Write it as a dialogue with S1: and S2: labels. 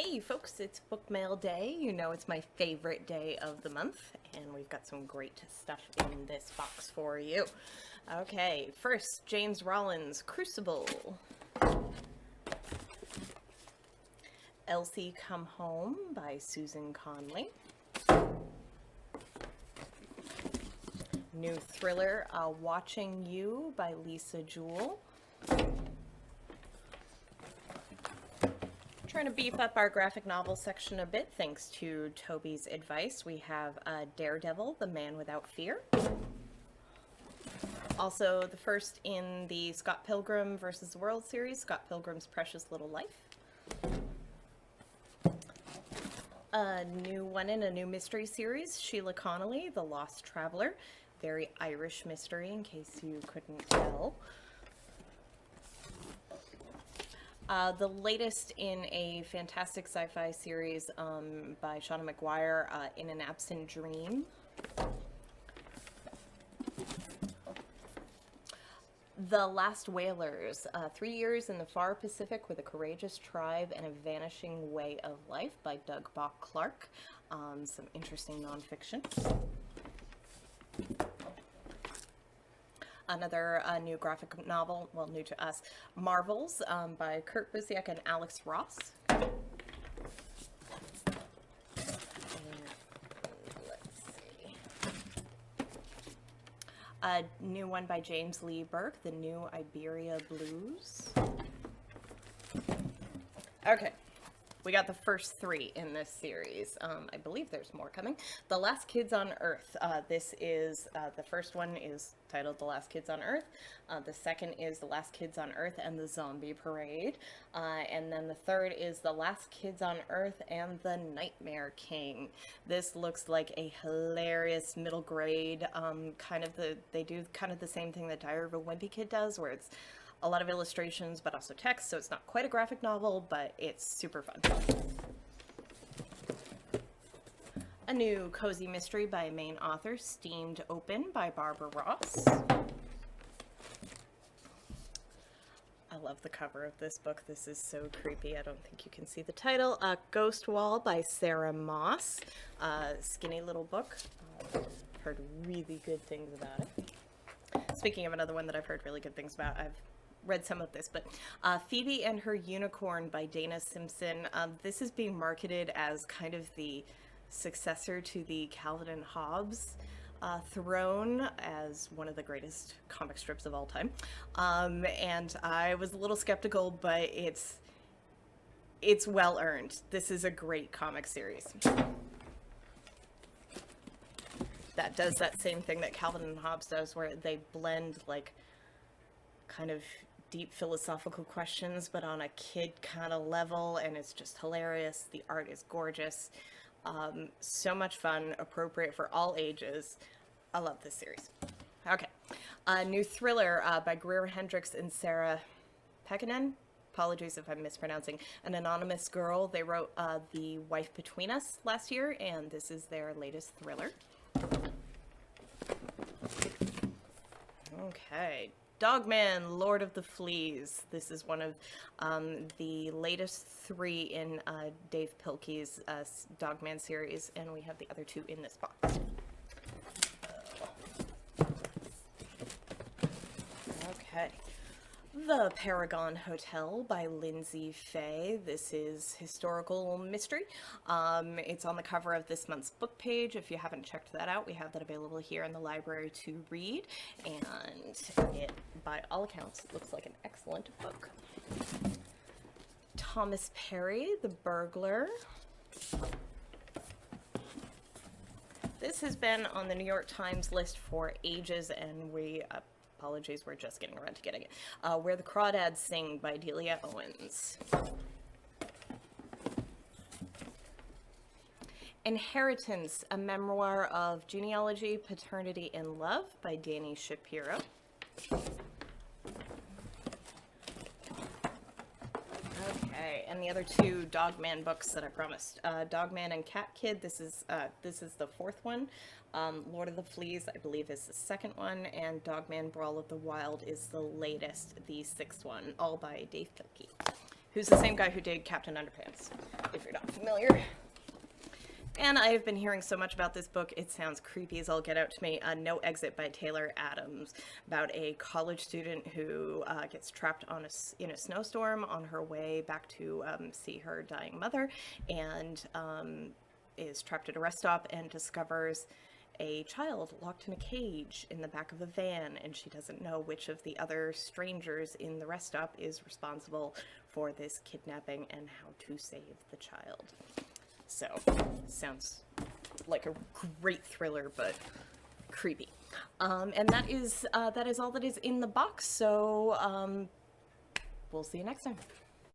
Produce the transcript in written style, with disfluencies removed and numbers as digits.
S1: Hey folks, it's Book Mail Day. You know it's my favorite day of the month, and we've got some great stuff in this box for you. Okay, first, James Rollins' Crucible. Elsie Come Home by Susan Conley. New thriller, Watching You by Lisa Jewell. Trying to beef up our graphic novel section a bit thanks to Toby's advice. We have Daredevil, The Man Without Fear. Also, the first in the Scott Pilgrim vs. the World series, Scott Pilgrim's Precious Little Life. A new one in a new mystery series, Sheila Connolly, The Lost Traveler. Very Irish mystery, in case you couldn't tell. The latest in a fantastic sci-fi series by Shauna McGuire, In an Absent Dream. The Last Whalers, 3 years in the far Pacific with a courageous tribe and a vanishing way of life by Doug Bach Clark. Some interesting nonfiction. Another new graphic novel, well, new to us, Marvels, by Kurt Busiek and Alex Ross. And let's see. A new one by James Lee Burke, The New Iberia Blues. Okay. We got the first 3 in this series. I believe there's more coming. The Last Kids on Earth. This is, the first one is titled The Last Kids on Earth. The second is The Last Kids on Earth and the Zombie Parade. And then the third is The Last Kids on Earth and the Nightmare King. This looks like a hilarious middle grade, they do kind of the same thing that Diary of a Wimpy Kid does, where it's a lot of illustrations, but also text, so it's not quite a graphic novel, but it's super fun. A new cozy mystery by main author, Steamed Open by Barbara Ross. I love the cover of this book. This is so creepy. I don't think you can see the title. Ghost Wall by Sarah Moss. Skinny little book. I've heard really good things about it. Speaking of another one that I've heard really good things about, I've read some of this, but Phoebe and Her Unicorn by Dana Simpson. This is being marketed as kind of the successor to the Calvin and Hobbes throne as one of the greatest comic strips of all time. And I was a little skeptical, but it's well earned. This is a great comic series. That does that same thing that Calvin and Hobbes does, where they blend like kind of deep philosophical questions, but on a kid kind of level, and it's just hilarious. The art is gorgeous. So much fun, appropriate for all ages. I love this series. Okay. A new thriller by Greer Hendricks and Sarah Pekkanen. Apologies if I'm mispronouncing. An anonymous girl. They wrote The Wife Between Us last year, and this is their latest thriller. Okay. Dogman, Lord of the Fleas. This is one of the latest 3 in Dave Pilkey's Dogman series, and we have the other 2 in this box. Okay. The Paragon Hotel by Lindsay Fay. This is historical mystery. It's on the cover of this month's book page. If you haven't checked that out, we have that available here in the library to read. And it, by all accounts, looks like an excellent book. Thomas Perry, The Burglar. This has been on the New York Times list for ages, and apologies, we're just getting around to getting it. Where the Crawdads Sing by Delia Owens. Inheritance, a memoir of genealogy, paternity, and love by Dani Shapiro. Okay, and the other 2 Dogman books that I promised. Dogman and Cat Kid, this is the 4th one. Lord of the Fleas, I believe, is the 2nd one, and Dogman Brawl of the Wild is the latest, the 6th one, all by Dave Pilkey. who's the same guy who did Captain Underpants, if you're not familiar. And I have been hearing so much about this book, it sounds creepy as all get out to me. No Exit by Taylor Adams, about a college student who gets trapped in a snowstorm on her way back to see her dying mother, and is trapped at a rest stop and discovers a child locked in a cage in the back of a van, and she doesn't know which of the other strangers in the rest stop is responsible for this kidnapping and how to save the child. So, sounds like a great thriller, but creepy. And that is all that is in the box, so we'll see you next time.